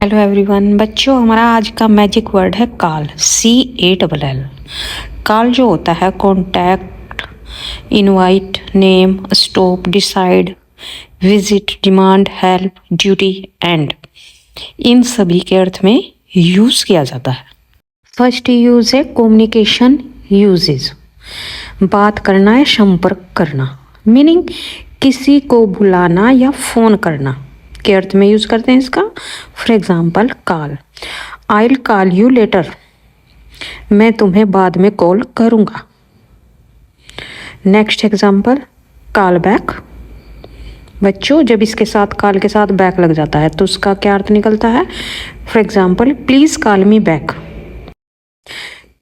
Hello everyone. बच्चों, हमारा आज का मैजिक वर्ड है काल। CALL। काल जो होता है contact, invite, name, stop, decide, visit, demand, help, duty, end, इन सभी के अर्थ में यूज किया जाता है। फर्स्ट यूज है कम्युनिकेशन यूजेज, बात करना या संपर्क करना। मीनिंग किसी को बुलाना या फोन करना के अर्थ में यूज करते हैं इसका। For example call, I will call you later, मैं तुम्हें बाद में कॉल करूँगा। Next example call back. बच्चों, जब इसके साथ कॉल के साथ बैक लग जाता है तो उसका क्या अर्थ निकलता है। For example please call me back,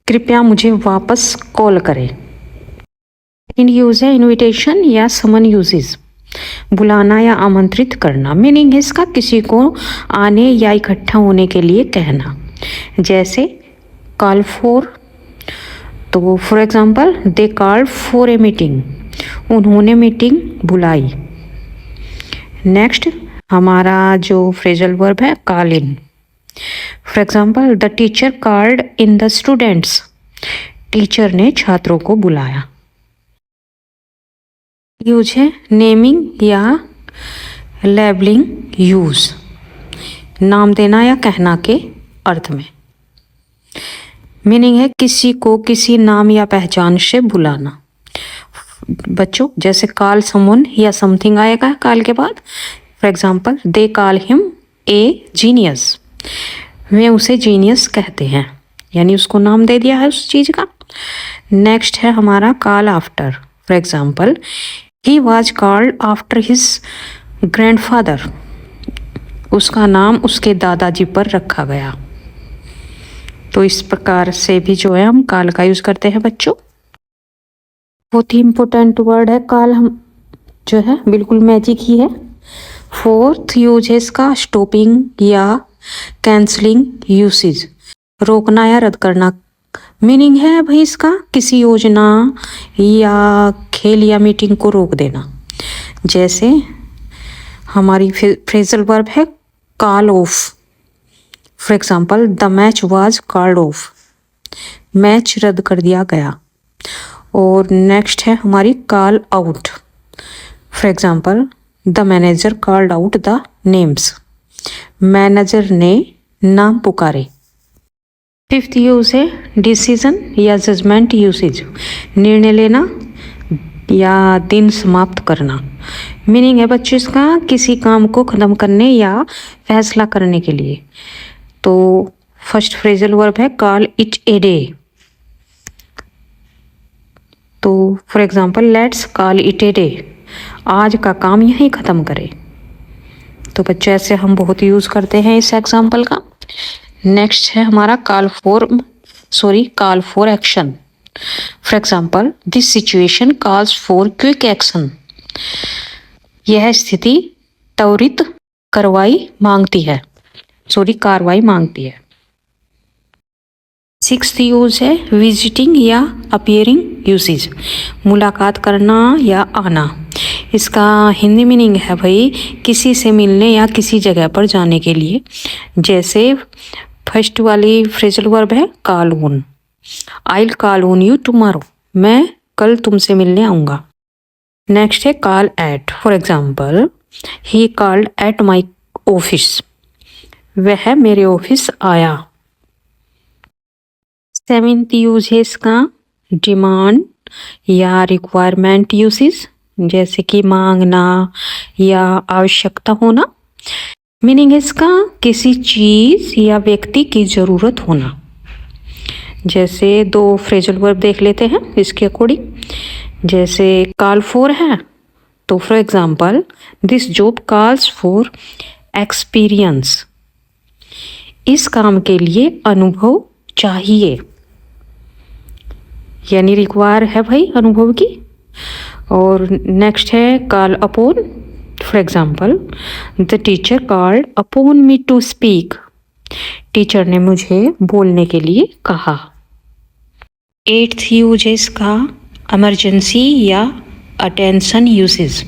कृपया मुझे वापस कॉल करें। सेकंड यूज है इनविटेशन या समन यूजेस, बुलाना या आमंत्रित करना। मीनिंग है इसका किसी को आने या इकट्ठा होने के लिए कहना। जैसे कॉल फॉर, तो for example they called for a meeting, उन्होंने मीटिंग बुलाई। नेक्स्ट हमारा जो फ्रेजल वर्ब है call in. For example the teacher called in the students, teacher ने छात्रों को बुलाया। यूज है नेमिंग या लेबलिंग यूज, नाम देना या कहना के अर्थ में। मीनिंग है किसी को किसी नाम या पहचान से बुलाना। बच्चों, जैसे कॉल समवन या समथिंग आएगा कॉल के बाद। For example they call him a genius, वे उसे जीनियस कहते हैं, यानी उसको नाम दे दिया है उस चीज का। नेक्स्ट है हमारा call after. For example he was called after his grandfather, उसका नाम उसके दादाजी पर रखा गया। तो इस प्रकार से भी जो है हम कॉल का यूज करते हैं बच्चों। बहुत ही इंपॉर्टेंट वर्ड है कॉल, हम जो है बिल्कुल मैजिक ही है। फोर्थ यूज है इसका स्टॉपिंग या कैंसलिंग यूसेज, रोकना या रद्द करना। मीनिंग है भाई इसका किसी योजना या खेल या मीटिंग को रोक देना। जैसे हमारी फ्रेजल वर्ब है call of. For example the match was called off, match रद्द कर दिया गया। और नेक्स्ट है हमारी call out. For example the manager called out the names, manager ने नाम पुकारे। फिफ्थ यूज है डिसीजन या जजमेंट यूसेज, निर्णय लेना या दिन समाप्त करना। मीनिंग है बच्चों इसका किसी काम को ख़त्म करने या फैसला करने के लिए। तो फर्स्ट फ्रेजल वर्ब है कॉल इट ए डे। तो for example let's call it a day, आज का काम यहीं ख़त्म करें। तो बच्चों ऐसे हम बहुत यूज़ करते हैं इस एग्जाम्पल का। नेक्स्ट है हमारा call for action. For example this situation calls for quick action, यह स्थिति त्वरित कार्रवाई मांगती है। सिक्स्थ यूज है विजिटिंग या अपीयरिंग यूसेज, मुलाकात करना या आना। इसका हिंदी मीनिंग है भाई किसी से मिलने या किसी जगह पर जाने के लिए। जैसे फर्स्ट वाली फ्रेजल वर्ब है call on, I will call on you tomorrow, मैं कल तुमसे मिलने आऊँगा। नेक्स्ट है call at. For example he called at my office, वह मेरे ऑफिस आया। सेवेंथ यूज है इसका डिमांड या रिक्वायरमेंट यूसेज, जैसे कि मांगना या आवश्यकता होना। मीनिंग है इसका किसी चीज या व्यक्ति की जरूरत होना। जैसे दो फ्रेजल वर्ब देख लेते हैं इसके अकॉर्डिंग। जैसे कॉल फॉर है तो for example this job calls for experience, इस काम के लिए अनुभव चाहिए, यानी रिक्वायर है भाई अनुभव की। और नेक्स्ट है call upon. For example the teacher called upon me to speak, teacher ने मुझे बोलने के लिए कहा। एट्थ यूज है इसका इमरजेंसी या अटेंशन यूसेज,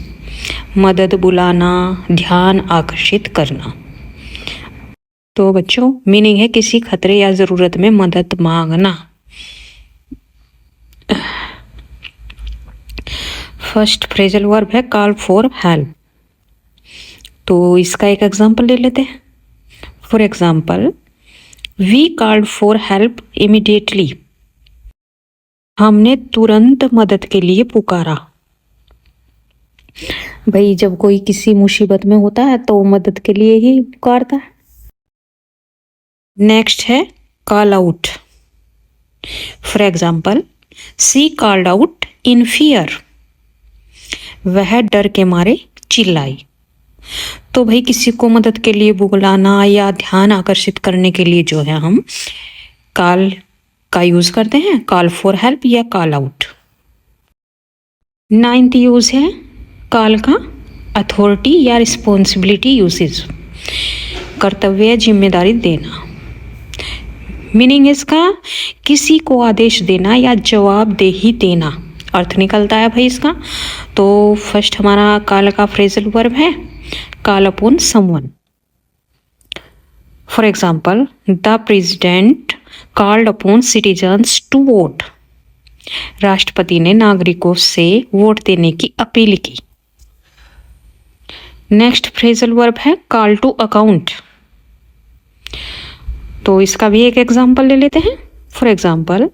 मदद बुलाना, ध्यान आकर्षित करना। तो बच्चों मीनिंग है किसी खतरे या ज़रूरत में मदद मांगना। फर्स्ट फ्रेजल वर्ब है कॉल फॉर हेल्प। तो इसका एक एग्जांपल ले लेते हैं। For example, we called for help immediately. हमने तुरंत मदद के लिए पुकारा। भाई जब कोई किसी मुसीबत में होता है तो मदद के लिए ही पुकारता है। नेक्स्ट है call out. For example, she called out in fear. वह डर के मारे चिल्लाई। तो भाई किसी को मदद के लिए बुलाना या ध्यान आकर्षित करने के लिए जो है हम कॉल का यूज करते हैं, कॉल फॉर हेल्प या कॉल आउट। 9th यूज है कॉल का अथॉरिटी या रिस्पॉन्सिबिलिटी यूसेज, कर्तव्य जिम्मेदारी देना। मीनिंग इसका किसी को आदेश देना या जवाबदेही देना अर्थ निकलता है भाई इसका। तो फर्स्ट हमारा कॉल का फ्रेजल वर्ब है call upon someone. For example, the president called upon citizens to vote. राष्ट्रपति ने नागरिकों से वोट देने की अपील की। नेक्स्ट फ्रेजल वर्ब है कॉल टू अकाउंट। तो इसका भी एक एग्जाम्पल ले लेते हैं। For example,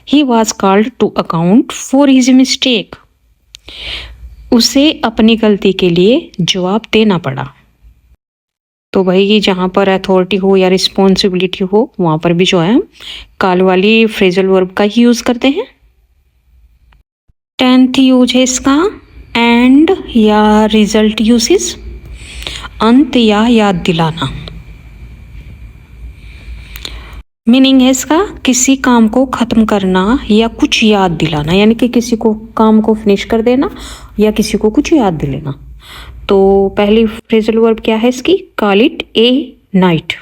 he was called to account for his mistake. उसे अपनी गलती के लिए जवाब देना पड़ा। तो भाई जहाँ पर अथॉरिटी हो या रिस्पॉन्सिबिलिटी हो वहाँ पर भी जो है कॉल वाली फ्रेजल वर्ब का ही यूज करते हैं। 10th यूज है इसका एंड या रिजल्ट यूसेस, अंत या याद दिलाना। मीनिंग है इसका किसी काम को खत्म करना या कुछ याद दिलाना, यानी कि किसी को काम को फिनिश कर देना या किसी को कुछ याद दिलाना। तो पहली फ्रेजल वर्ब क्या है इसकी, call it A night.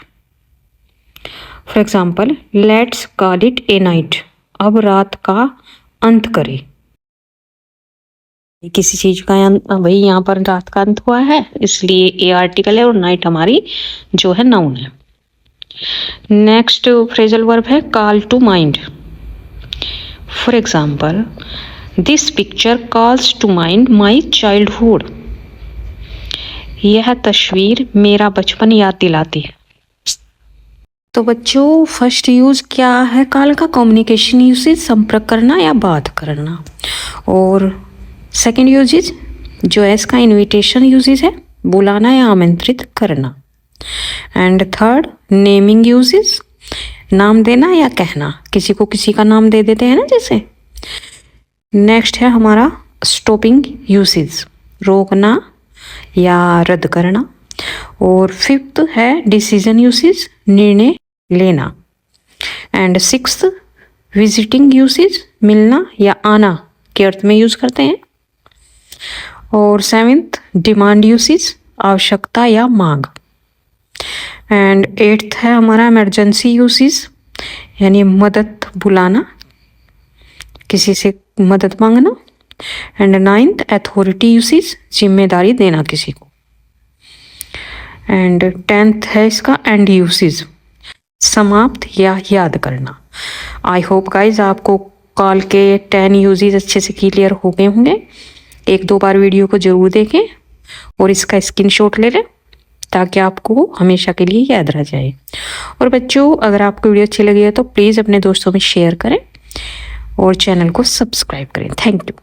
For example, let's call it A night. अब रात का अंत करें। किसी चीज का भाई यहाँ पर रात का अंत हुआ है इसलिए ए आर्टिकल है और नाइट हमारी जो है नाउन है। नेक्स्ट फ्रेजल वर्ब है call to mind. For example, this picture calls to mind my childhood. यह तस्वीर मेरा बचपन याद दिलाती है। तो बच्चों फर्स्ट यूज क्या है कॉल का, कम्युनिकेशन यूसेज, संपर्क करना या बात करना। और सेकंड यूजेज जो है इसका इनविटेशन यूजेज है, बुलाना या आमंत्रित करना। एंड थर्ड नेमिंग यूजेज, नाम देना या कहना, किसी को किसी का नाम दे देते हैं ना जैसे। नेक्स्ट है हमारा स्टॉपिंग यूसेज, रोकना या रद्द करना। और फिफ्थ है डिसीजन यूसेज, निर्णय लेना। एंड सिक्स्थ विजिटिंग यूसेज, मिलना या आना के अर्थ में यूज करते हैं। और सेवेंथ डिमांड यूसेज, आवश्यकता या मांग। एंड 8th है हमारा इमरजेंसी यूसेज, यानी मदद बुलाना, किसी से मदद मांगना। एंड 9th अथॉरिटी यूसेज, जिम्मेदारी देना किसी को। एंड 10th है इसका एंड यूसेज, समाप्त या याद करना। आई होप गाइज आपको कॉल के 10 यूजेज अच्छे से क्लियर हो गए होंगे। 1-2 बार वीडियो को जरूर देखें और इसका स्क्रीनशॉट ले लें ताकि आपको हमेशा के लिए याद रह जाए। और बच्चों अगर आपको वीडियो अच्छी लगी है तो प्लीज़ अपने दोस्तों में शेयर करें और चैनल को सब्सक्राइब करें। Thank you.